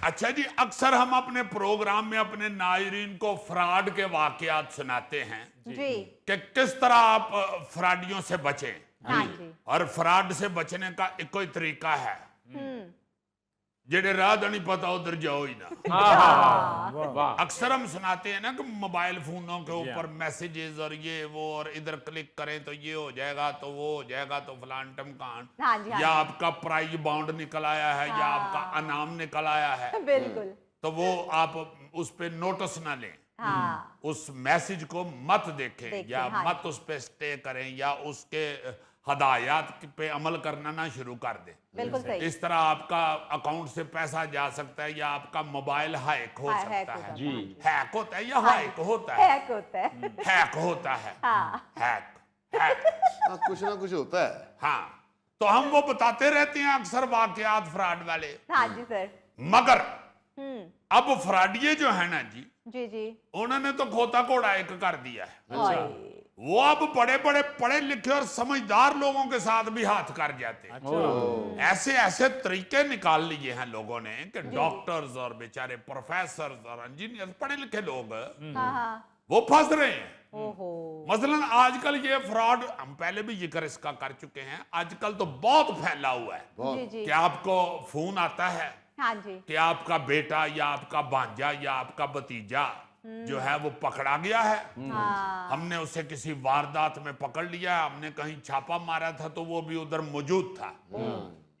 अच्छा जी, अक्सर हम अपने प्रोग्राम में अपने नाज़रीन को फ्रॉड के वाकयात सुनाते हैं जी। कि किस तरह आप फ्रॉडियों से बचें। हाँ जी। और फ्रॉड से बचने का एक ही तरीका है, जेड़े राह नहीं पता उधर जाओ ही ना। वाह। अक्सर हम सुनाते हैं ना कि मोबाइल फोनों के ऊपर मैसेजेस और ये वो, और इधर क्लिक करें तो ये हो जाएगा, तो वो हो जाएगा, तो फलान टमकान, हाँ जी, हाँ या जी। आपका प्राइज बाउंड निकल आया है, या आपका अनाम निकल आया है, बिल्कुल। तो वो आप उस पे नोटिस ना लें, हाँ। उस मैसेज को मत देखें, देखें, या हाँ मत उस पे स्टे करें, या उसके हदायत पे अमल करना ना शुरू कर दें। बिल्कुल सही। इस तरह आपका अकाउंट से पैसा जा सकता है, या आपका मोबाइल हैक हो हैक सकता हो है। जाता जी। हैक होता है या हैक होता है? हैक होता है। हैक होता है। हाँ। हैक हैक हाँ, कुछ ना कुछ होता है। हाँ, तो हम वो बताते रहते हैं अक्सर वाकयात फ्रॉड वाले, हाँ जी सर। मगर अब फ्रॉडिये जो है ना जी, जी जी। उन्होंने तो खोता घोड़ा एक कर दिया है। ओए। वो अब बड़े बड़े पढ़े लिखे और समझदार लोगों के साथ भी हाथ कर जाते हैं। ऐसे ऐसे तरीके निकाल लिए हैं लोगों ने कि डॉक्टर्स और बेचारे प्रोफेसर और इंजीनियर, पढ़े लिखे लोग, हाँ हाँ। वो फंस रहे हैं। ओहो। मसलन आजकल ये फ्रॉड, हम पहले भी जिक्र इसका कर चुके हैं, आजकल तो बहुत फैला हुआ है जी जी। कि आपको फोन आता है हाँ जी। कि आपका बेटा या आपका भांजा या आपका भतीजा जो है वो पकड़ा गया है। हाँ। हमने उसे किसी वारदात में पकड़ लिया, हमने कहीं छापा मारा था तो वो भी उधर मौजूद था,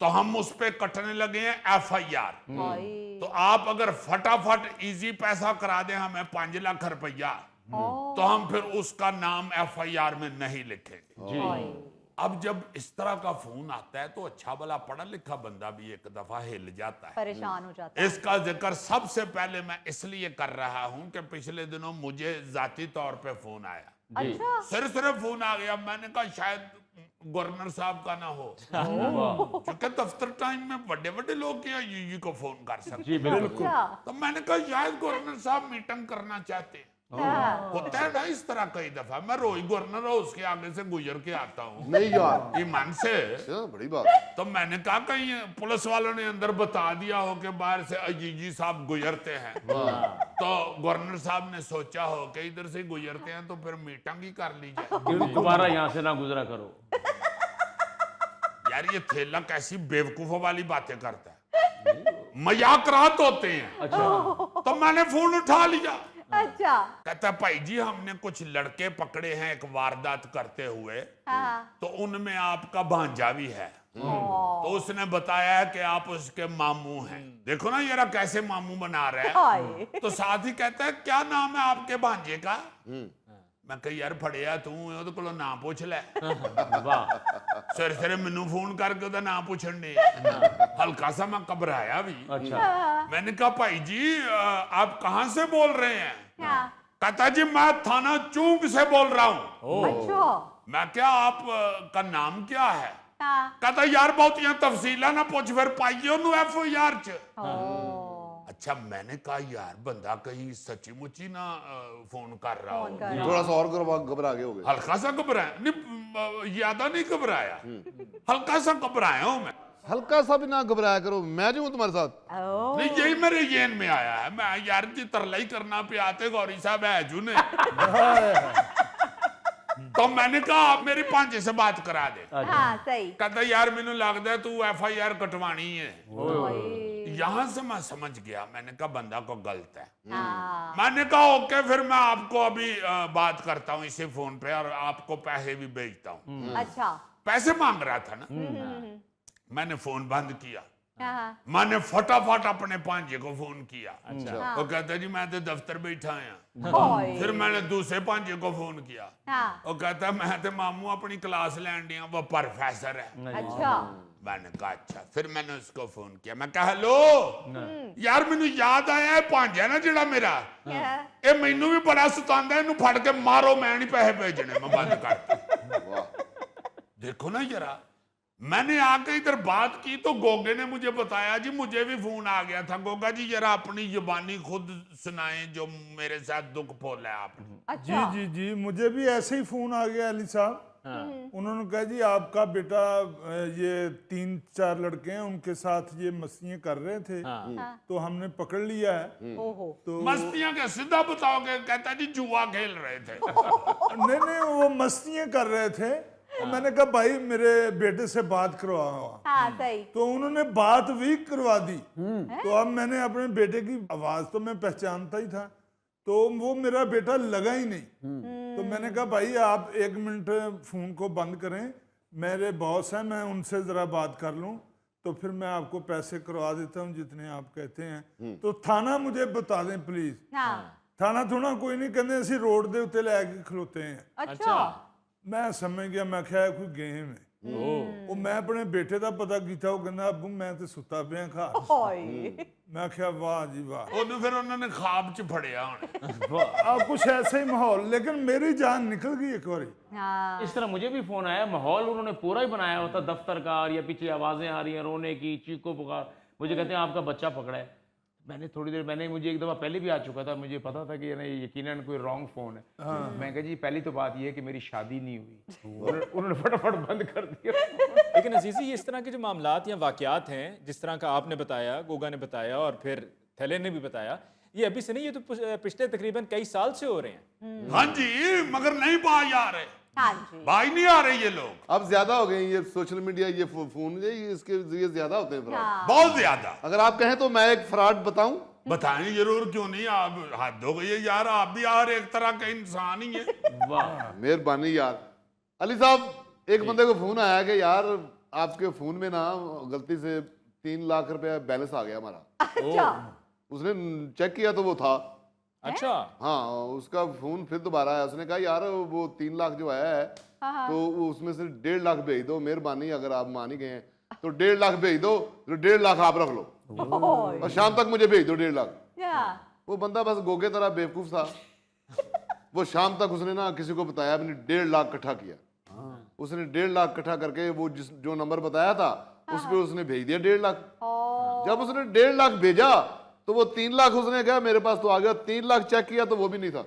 तो हम उस पे कटने लगे हैं FIR। ओए। तो आप अगर फटाफट इजी पैसा करा दें हमें 5 लाख रुपया, तो हम फिर उसका नाम FIR में नहीं लिखेंगे। ओए। अब जब इस तरह का फोन आता है तो अच्छा भला पढ़ा लिखा बंदा भी एक दफा हिल जाता है। परेशान हो जाता है। इसका जिक्र सबसे पहले मैं इसलिए कर रहा हूं कि पिछले दिनों मुझे जाती तौर पे फोन आया, अच्छा। सिर्फ फोन आ गया। मैंने कहा शायद गवर्नर साहब का ना हो, क्योंकि दफ्तर टाइम में बड़े बड़े लोग क्या यूजी को फोन कर सकते जी बिल्कुल। अच्छा। तो मैंने कहा शायद गवर्नर साहब मीटिंग करना चाहते हैं। हाँ। होता है ना इस तरह कई दफा, मैं रोज गवर्नर हाउस के आगे से गुजर के आता हूँ नहीं यार, ईमान से। अच्छा, बड़ी बात है। तो मैंने कहा कहीं पुलिस वालों ने अंदर बता दिया हो कि बाहर से अजीजी साहब गुजरते हैं, तो गवर्नर साहब ने सोचा हो कि इधर से गुजरते हैं तो फिर मीटिंग ही कर ली जाए। दोबारा यहाँ से ना गुजरा करो। यार ये थेला कैसी बेवकूफों वाली बातें करता है, मजाक रात होते हैं। अच्छा। तो मैंने फोन उठा लिया। अच्छा। कहता भाई जी हमने कुछ लड़के पकड़े हैं एक वारदात करते हुए, हाँ। तो उनमें आपका भांजा भी है। तो उसने बताया है कि आप उसके मामू हैं। देखो ना यार कैसे मामू बना रहा है। हाय। तो साथ ही कहता है क्या नाम है आपके भांजे का? मैं कही यार फड़िया तू ਉਹਦੇ ਕੋਲੋਂ नाम पूछ ले। वाह। सिर सिर मैनू फोन करके ਉਹਦਾ नाम पूछन दे। हल्का सा मैं घबराया भी। अच्छा। मैंने कहा भाई जी आप कहाँ से बोल रहे हैं? हाँ। कहता जी मैं थाना चूंक से बोल रहा हूँ। अच्छा। मैं क्या आप का नाम क्या है? हाँ। कहता यार बहुत यहाँ तफसीला ना पूछ फिर पाइए ਉਹਨੂੰ FIR च। अच्छा मैंने कहा यार बंदा कहीं सच्ची मुच्ची ना फोन कर रहा फोन हो। कर रहा। थोड़ा सा और घबरा गए हो गए। हल्का सा घबराया नहीं, ज्यादा नहीं घबराया, हल्का सा घबराया हूं मैं। हल्का सा भी ना घबराया करो, मैं जो हूं तुम्हारे साथ। ओह। नहीं यही मेरे जेन में आया है। मैं यार जी तरला ही करना पे आते गौरी साहब है जूने। तो मैंने कहा आप मेरी भांजे से बात करा दे। हाँ सही। कहता यार मैनू लगता है तू FIR कटवानी है। ओए। यहां से मैं समझ गया, मैंने कहा बंदा को गलत है। हाँ। मैंने कहा ओके फिर मैं आपको अभी बात करता हूँ इसी फोन पे और आपको पैसे भी भेजता हूँ। अच्छा। पैसे मांग रहा था ना। मैंने फोन बंद किया, हाँ। मैंने फटाफट अपने भांजे को फोन किया। अच्छा। वो कहता जी मैं तो दफ्तर बैठा हूं। ओए। फिर मैंने दूसरे भांजे को फोन किया। हाँ। वो कहता मैं तो मामू अपनी क्लास लैंड दिया, वो प्रोफेसर है। अच्छा। मैंने कहा अच्छा। फिर मैंने उसको फोन किया, मैं कहा हेलो यार मैनू याद आया है भांजा ना जेड़ा मेरा, क्या? ये मैनू भी बड़ा सतांदा, इनू फड़ के मारो, मैं नहीं पैसे भेजने। मैं बंद कर। वाह। देखो ना जरा, मैंने आके इधर बात की तो गोगे ने मुझे बताया जी मुझे भी फोन आ गया था। गोगा जी जरा अपनी जुबानी खुद सुनाएं जो मेरे साथ दुख फोला है आपने। अच्छा। जी जी जी, मुझे भी ऐसे ही फोन आ गया अली साहब। उन्होंने कहा जी आपका बेटा ये 3-4 लड़के हैं उनके साथ ये मस्तियां कर रहे थे तो हमने पकड़ लिया है। ओहो तो मस्तियां के सीधा बताओगे, कहता है जी जुआ खेल रहे थे। नहीं वो मस्तियां कर रहे थे। तो मैंने कहा भाई मेरे बेटे से बात करवाओ। हाँ सही तो उन्होंने बात भी करवा दी। तो अब मैंने अपने बेटे की आवाज तो मैं पहचानता ही था, तो वो मेरा बेटा लगा ही नहीं। तो मैंने कहा भाई आप 1 मिनट फोन को बंद करें, मेरे बॉस हैं, मैं उनसे जरा बात कर लूं, तो फिर मैं आपको पैसे करवा देता हूं जितने आप कहते हैं। तो थाना मुझे बता दें प्लीज। हाँ थाना थोड़ा कोई नहीं, कहते ਅਸੀਂ रोड ਦੇ ਉੱਤੇ ਲੈ ਕੇ ਖਲੋਤੇ हैं। अच्छा मैं समझ गया, मैं ਕਿਹਾ ਕੋਈ गेम है। ਉਹ ਮੈਂ ਆਪਣੇ ਬੇਟੇ ਦਾ ਪਤਾ ਕੀਤਾ, ਉਹ ਕਹਿੰਦਾ ਅੱਬੂ ਮੈਂ ਤੇ ਸੁੱਤਾ ਪਿਆ ਘਰ। ओए मैं क्या वाह जी वाह। ਉਹਨੂੰ ਫਿਰ ਉਹਨਾਂ ਨੇ ਖਾਬ 'ਚ ਫੜਿਆ ਹੁਣ। अब कुछ ऐसा ही माहौल, लेकिन मेरी जान निकल गई एक बारी। हाँ इस तरह मुझे भी फोन आया, माहौल उन्होंने पूरा ही बनाया होता दफ्तर का, और या पीछे आवाजें आ रही हैं रोने की, चीखो पुकार। मुझे कहते हैं आपका बच्चा पकड़ा है। मुझे एक दफा पहले भी आ चुका था, मुझे पता था कि ये यकीनन कोई रॉन्ग फोन है। मैं कहा जी पहली तो बात ये है कि मेरी शादी नहीं हुई। उन्होंने फटाफट बंद कर दिया। लेकिन अजीज़ी ये इस तरह के जो मामलात या वाक़यात हैं, जिस तरह का आपने बताया, गोगा ने बताया और फिर थैले ने भी बताया, ये अभी से नहीं, ये तो पिछले तकरीबन कई साल से हो रहे हैं। हाँ जी, मगर नहीं बाज आ रहे, हाँ जी बाज नहीं आ रहे ये लोग। अब ज्यादा हो गए ये सोशल मीडिया, ये फोन, ये इसके जरिए ज्यादा होते हैं फ्रॉड। हाँ बहुत ज्यादा। अगर आप कहें तो मैं एक फ्रॉड बताऊं। बताएं जरूर, क्यों नहीं। आप हद हो गई है यार, आप भी यार एक तरह का इंसान ही है। वाह मेहरबानी यार। अली साहब, एक बंदे को फोन आया कि यार आपके फोन में ना गलती से 3 लाख रुपया बैलेंस आ गया हमारा। अच्छा उसने चेक किया तो वो था। अच्छा हाँ, उसका फोन फिर दोबारा आया, उसने कहा यार वो 3 लाख जो आया है तो वो उसमें से 1.5 लाख भेज दो, मेहरबानी अगर आप मान ही गए हैं तो 1.5 लाख भेज दो, तो 1.5 लाख आप रख लो ओए और शाम तक मुझे भेज दो 1.5 लाख। या वो बंदा बस गोगे तरह बेवकूफ था। वो शाम तक उसने ना किसी को बताया, अपने 1.5 लाख इकट्ठा किया। उसने 1.5 लाख इकट्ठा करके वो जो नंबर बताया था उस पे उसने भेज दिया 1.5 लाख। जब उसने 1.5 लाख भेजा तो वो 3 लाख उसने कहा मेरे पास तो आ गया। 3 लाख चेक किया तो वो भी नहीं था।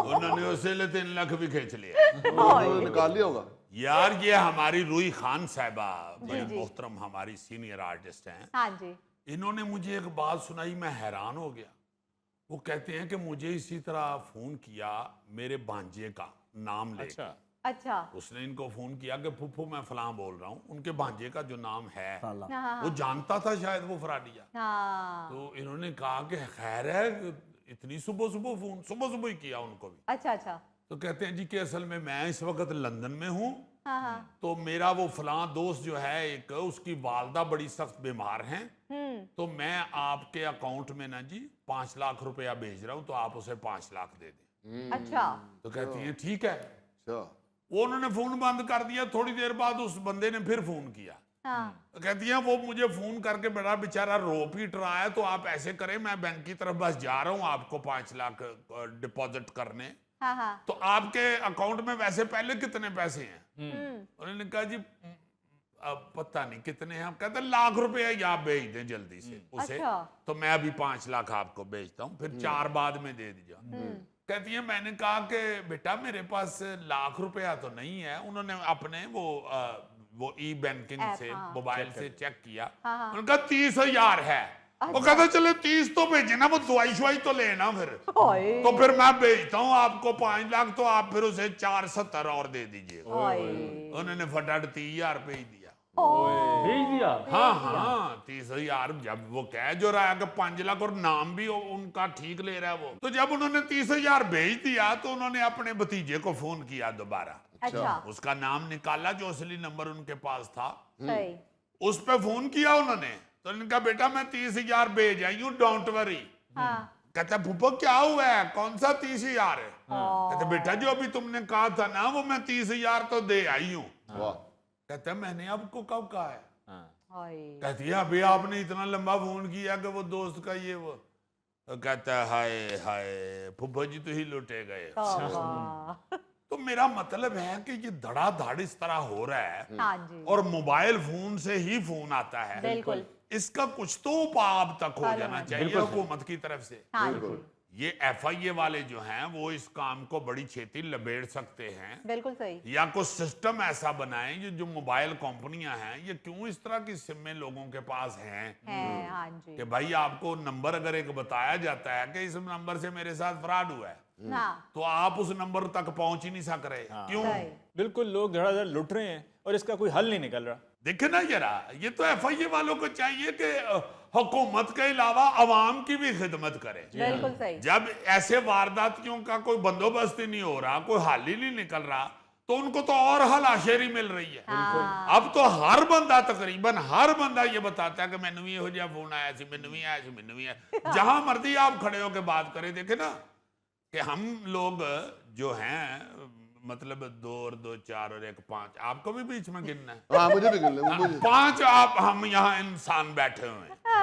उन्होंने उसे 3 लाख भी खींच लिया। उन्होंने निकाल लिया होगा। यार ये हमारी रूही खान साहिबा बड़ी मोहतरम हमारी सीनियर आर्टिस्ट हैं। हाँ जी इन्होंने मुझे एक बात सुनाई, मैं हैरान हो गया। वो कहते हैं कि मुझे इसी तरह फोन किया मेरे भांजे का नाम ले। अच्छा अच्छा उसने इनको फोन किया कि फुफ्फू मैं फलां बोल रहा हूँ, उनके भांजे का जो नाम है हाँ वो जानता था शायद वो फ्राडिया। हाँ तो इन्होंने कहा कि खैर है, इतनी सुबह सुबह फोन, सुबह सुबह ही किया उनको भी। अच्छा अच्छा तो कहते हैं जी कि असल में मैं इस वक्त लंदन में हूँ, हाँ हाँ तो मेरा वो फलां दोस्त जो है एक, उसकी वालदा बड़ी सख्त बीमार हैं, तो मैं आपके अकाउंट में ना जी 5 लाख रुपया भेज रहा हूँ, तो आप उसे 5 लाख दे दें। अच्छा तो कहती हैं ठीक है। अच्छा, वो उन्होंने फोन बंद कर दिया। थोड़ी देर बाद उस बंदे ने फिर फोन किया। हाँ तो कहती हैं वो मुझे फोन करके बड़ा बेचारा रो पीट रहा है, तो आप ऐसे करें मैं बैंक की तरफ बस जा रहा हूँ आपको 5 लाख डिपॉजिट करने, हाँ हाँ तो आपके अकाउंट में वैसे पहले कितने पैसे हैं। उन्होंने कहा जी अब पता नहीं कितने हैं। आप कहते हैं लाख रुपए ही आप भेज दें जल्दी से उसे। अच्छा। तो मैं अभी 5 लाख आपको भेजता हूँ, फिर 4 बाद में दे दीजिए। कहती है मैंने कहा कि बेटा मेरे पास लाख रुपया तो नहीं है। उन्होंने अपने वो ई बैंकिंग ऐप, से हाँ। मोबाइल से चेक किया। हाँ। उन्होंने कहा 30,000 है। वो कहता चले 30 तो भेजे ना, वो दवाई शुआई तो लेना फिर। ओए तो फिर मैं भेजता हूँ आपको 5 लाख, तो आप फिर उसे 470 और दे दीजिए। ओए उन्होंने फटाफट 30,000 भेज दिया। भेज दिया। हाँ हाँ 30,000। जब वो कह जो रहा है कि 5 लाख और नाम भी उनका ठीक ले रहा है वो, तो जब उन्होंने 30,000 भेज दिया तो उन्होंने अपने भतीजे को फोन किया दोबारा। अच्छा उसका नाम निकाला, जो असली नंबर उनके पास था, सही उस पे फोन किया उन्होंने। तो उन्होंने कहा बेटा मैं 30,000 भेज आई हूँ, डोंट वरी। हाँ कहता फूफा क्या हुआ है, कौन सा 30,000 है? कहते बेटा जो अभी तुमने कहा था ना वो मैं 30,000 तो दे आई हूँ। वाह, कहता है मैंने आपको कब कहा है? ओए कहती है अभी आपने इतना लंबा फोन किया कि वो दोस्त का ये वो। तो कहता है हाय हाय फूफा जी तो ही लुटे गए। तौबा। तो मेरा मतलब है कि ये धड़ाधड़ इस तरह हो रहा है, हाँ जी और मोबाइल फोन से ही फोन आता है। बिल्कुल इसका कुछ तो उपाय अब तक हो जाना चाहिए हुकूमत की तरफ से। हाँ जी ये FIA वाले जो हैं वो इस काम को बड़ी छेती लपेट सकते हैं, बिल्कुल सही। या कुछ सिस्टम ऐसा बनाएं जो मोबाइल कंपनियां हैं ये क्यों इस तरह की सिमें लोगों के पास हैं है, हाँ जी। कि भाई आपको नंबर अगर एक बताया जाता है कि इस नंबर से मेरे साथ फ्रॉड हुआ है, हाँ, तो आप उस नंबर तक पहुंच ही नहीं सक रहे। क्यों? सही। बिल्कुल, लोग धड़ाधड़ लुट रहे हैं और इसका कोई हल नहीं निकल रहा। देखे ना जरा, ये तो FIA वालों को चाहिए कि हुकूमत के अलावा अवाम की भी खिदमत करे। बिल्कुल सही। जब ऐसे वारदातियों का कोई बंदोबस्त ही नहीं हो रहा, कोई हल ही नहीं निकल रहा, तो उनको तो और हलाशेरी मिल रही है। हाँ, अब तो हर बंदा, तकरीबन हर बंदा ये बताता है कि मैनू भी यहो जिहा फोन आया सी, मैनू भी आया सी, मैनू भी आया। जहां मर्जी आप खड़े होकर बात करें, देखे ना कि हम लोग जो हैं, मतलब 2 और 2 4 और 1 5, आपको भी बीच में गिनना है। हाँ मुझे भी गिन ले, मुझे 5 आप हम यहाँ इंसान बैठे हुए हैं।